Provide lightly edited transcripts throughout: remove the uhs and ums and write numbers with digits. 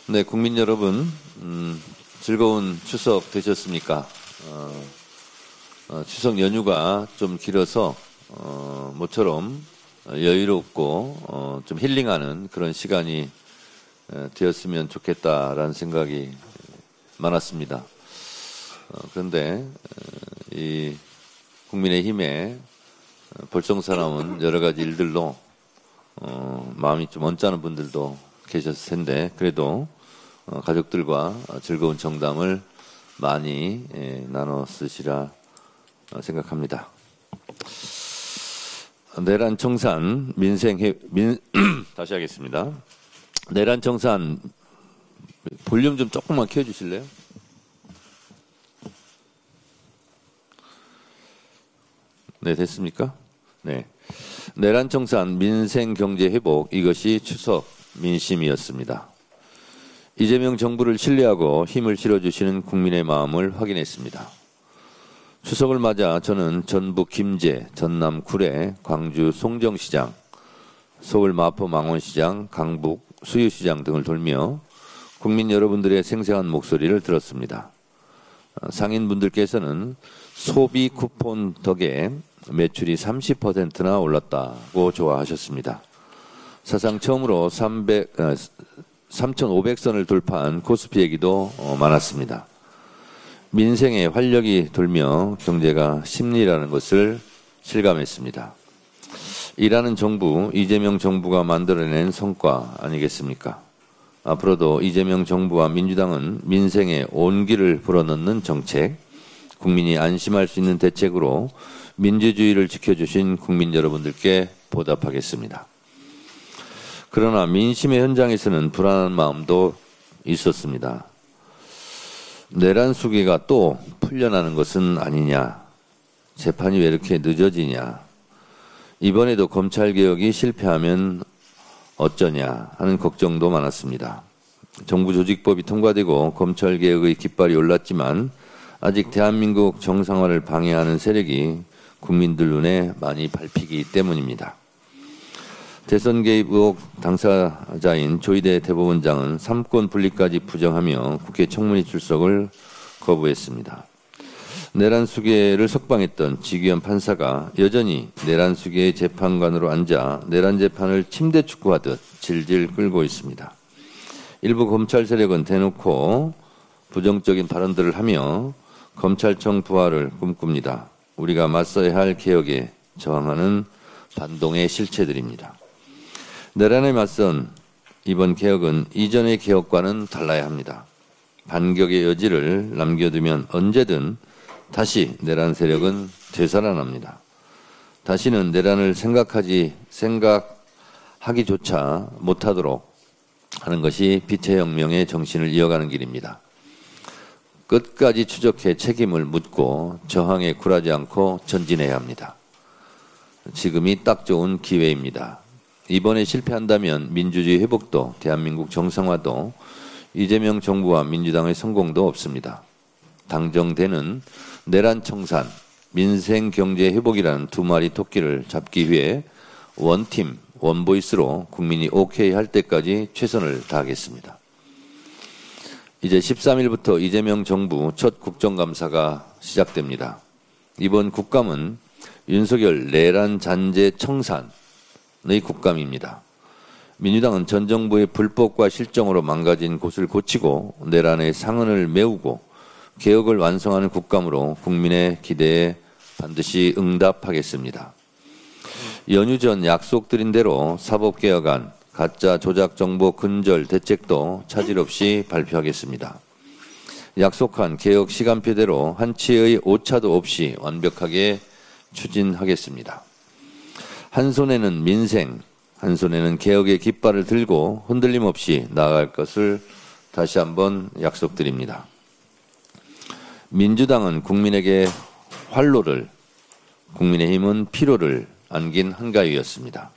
네, 국민 여러분, 즐거운 추석 되셨습니까? 추석 연휴가 좀 길어서 모처럼 여유롭고 좀 힐링하는 그런 시간이 되었으면 좋겠다라는 생각이 많았습니다. 그런데 이 국민의힘에 볼썽사나운 여러 가지 일들로 마음이 좀 언짢은 분들도 계셨을 텐데 그래도 가족들과 즐거운 정담을 많이 나눠 쓰시라 생각합니다. 내란 청산 다시 하겠습니다. 내란 청산 볼륨 좀 조금만 키워주실래요? 네, 됐습니까? 네. 내란 청산 민생 경제 회복 이것이 추석 민심이었습니다. 이재명 정부를 신뢰하고 힘을 실어주시는 국민의 마음을 확인했습니다. 추석을 맞아 저는 전북 김제, 전남 구례, 광주 송정시장, 서울 마포 망원시장, 강북 수유시장 등을 돌며 국민 여러분들의 생생한 목소리를 들었습니다. 상인분들께서는 소비 쿠폰 덕에 매출이 30%나 올랐다고 좋아하셨습니다. 사상 처음으로 3,500선을 돌파한 코스피 얘기도 많았습니다. 민생에 활력이 돌며 경제가 심리라는 것을 실감했습니다. 일하는 정부, 이재명 정부가 만들어낸 성과 아니겠습니까? 앞으로도 이재명 정부와 민주당은 민생에 온기를 불어넣는 정책, 국민이 안심할 수 있는 대책으로 민주주의를 지켜주신 국민 여러분들께 보답하겠습니다. 그러나 민심의 현장에서는 불안한 마음도 있었습니다. 내란 수계가 또 풀려나는 것은 아니냐, 재판이 왜 이렇게 늦어지냐, 이번에도 검찰개혁이 실패하면 어쩌냐 하는 걱정도 많았습니다. 정부조직법이 통과되고 검찰개혁의 깃발이 올랐지만 아직 대한민국 정상화를 방해하는 세력이 국민들 눈에 많이 밟히기 때문입니다. 대선 개입 의혹 당사자인 조희대 대법원장은 3권 분리까지 부정하며 국회 청문회 출석을 거부했습니다. 내란 수계를 석방했던 지기현 판사가 여전히 내란 수계의 재판관으로 앉아 내란 재판을 침대 축구하듯 질질 끌고 있습니다. 일부 검찰 세력은 대놓고 부정적인 발언들을 하며 검찰청 부활을 꿈꿉니다. 우리가 맞서야 할 개혁에 저항하는 반동의 실체들입니다. 내란에 맞선 이번 개혁은 이전의 개혁과는 달라야 합니다. 반격의 여지를 남겨두면 언제든 다시 내란 세력은 되살아납니다. 다시는 내란을 생각하기조차 못하도록 하는 것이 빛의 혁명의 정신을 이어가는 길입니다. 끝까지 추적해 책임을 묻고 저항에 굴하지 않고 전진해야 합니다. 지금이 딱 좋은 기회입니다. 이번에 실패한다면 민주주의 회복도 대한민국 정상화도 이재명 정부와 민주당의 성공도 없습니다. 당정되는 내란 청산, 민생 경제 회복이라는 두 마리 토끼를 잡기 위해 원팀, 원보이스로 국민이 오케이 할 때까지 최선을 다하겠습니다. 이제 13일부터 이재명 정부 첫 국정감사가 시작됩니다. 이번 국감은 윤석열 내란 잔재 청산의 국감입니다. 민주당은 전 정부의 불법과 실정으로 망가진 곳을 고치고 내란의 상흔을 메우고 개혁을 완성하는 국감으로 국민의 기대에 반드시 응답하겠습니다. 연휴 전 약속드린 대로 사법개혁안, 가짜 조작 정보 근절 대책도 차질 없이 발표하겠습니다. 약속한 개혁 시간표대로 한치의 오차도 없이 완벽하게 추진하겠습니다. 한 손에는 민생, 한 손에는 개혁의 깃발을 들고 흔들림 없이 나아갈 것을 다시 한번 약속드립니다. 민주당은 국민에게 활로를, 국민의힘은 피로를 안긴 한가위였습니다.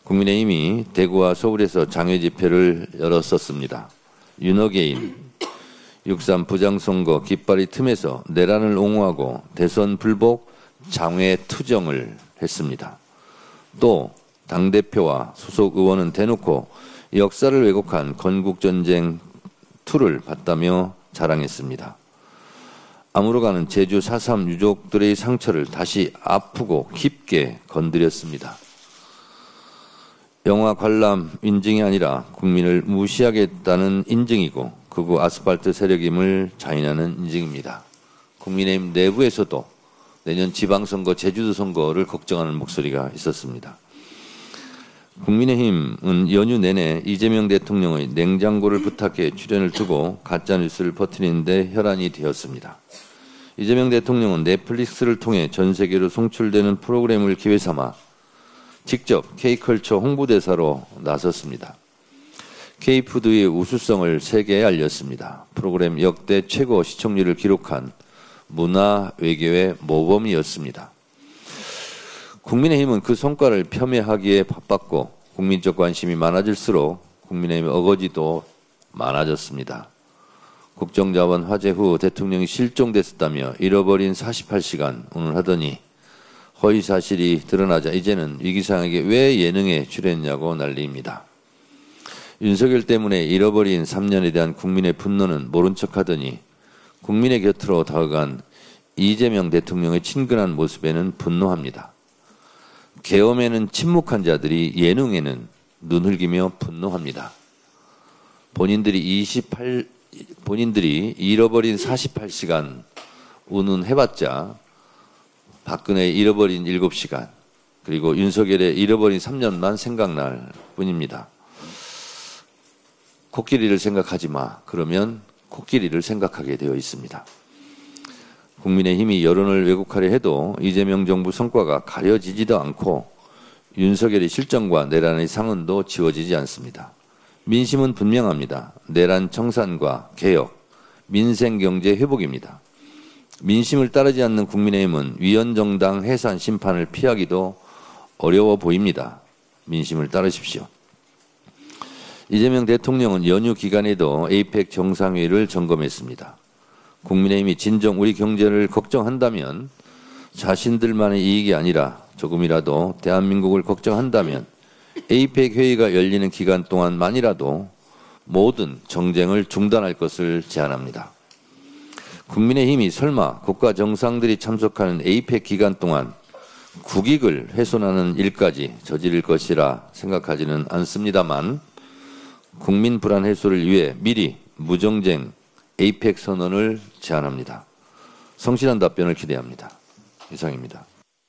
국민의힘이 대구와 서울에서 장외 집회를 열었었습니다. 윤호개인, 6.3 부장선거 깃발이 틈에서 내란을 옹호하고 대선 불복 장외 투정을 했습니다. 또 당대표와 소속 의원은 대놓고 역사를 왜곡한 건국전쟁 2를 봤다며 자랑했습니다. 암으로 가는 제주 4.3 유족들의 상처를 다시 아프고 깊게 건드렸습니다. 영화 관람 인증이 아니라 국민을 무시하겠다는 인증이고 극우 아스팔트 세력임을 자인하는 인증입니다. 국민의힘 내부에서도 내년 지방선거 제주도 선거를 걱정하는 목소리가 있었습니다. 국민의힘은 연휴 내내 이재명 대통령의 냉장고를 부탁해 출연을 두고 가짜뉴스를 퍼뜨리는 데 혈안이 되었습니다. 이재명 대통령은 넷플릭스를 통해 전 세계로 송출되는 프로그램을 기회 삼아 직접 K컬처 홍보대사로 나섰습니다. K푸드의 우수성을 세계에 알렸습니다. 프로그램 역대 최고 시청률을 기록한 문화 외교의 모범이었습니다. 국민의힘은 그 성과를 폄훼하기에 바빴고 국민적 관심이 많아질수록 국민의힘의 어거지도 많아졌습니다. 국정자원 화재 후 대통령이 실종됐었다며 잃어버린 48시간 오늘 하더니 허위 사실이 드러나자 이제는 위기상에게 왜 예능에 출연했냐고 난리입니다. 윤석열 때문에 잃어버린 3년에 대한 국민의 분노는 모른 척하더니 국민의 곁으로 다가간 이재명 대통령의 친근한 모습에는 분노합니다. 계엄에는 침묵한 자들이 예능에는 눈 흘기며 분노합니다. 본인들이 잃어버린 48시간 운운해봤자 박근혜의 잃어버린 7시간 그리고 윤석열의 잃어버린 3년만 생각날 뿐입니다. 코끼리를 생각하지 마. 그러면 코끼리를 생각하게 되어 있습니다. 국민의힘이 여론을 왜곡하려 해도 이재명 정부 성과가 가려지지도 않고 윤석열의 실정과 내란의 상흔도 지워지지 않습니다. 민심은 분명합니다. 내란 청산과 개혁, 민생경제 회복입니다. 민심을 따르지 않는 국민의힘은 위헌정당 해산 심판을 피하기도 어려워 보입니다. 민심을 따르십시오. 이재명 대통령은 연휴 기간에도 에이펙 정상회의를 점검했습니다. 국민의힘이 진정 우리 경제를 걱정한다면 자신들만의 이익이 아니라 조금이라도 대한민국을 걱정한다면 에이펙 회의가 열리는 기간 동안만이라도 모든 정쟁을 중단할 것을 제안합니다. 국민의힘이 설마 국가 정상들이 참석하는 에이펙 기간 동안 국익을 훼손하는 일까지 저지를 것이라 생각하지는 않습니다만 국민 불안 해소를 위해 미리 무정쟁 에이펙 선언을 제안합니다. 성실한 답변을 기대합니다. 이상입니다.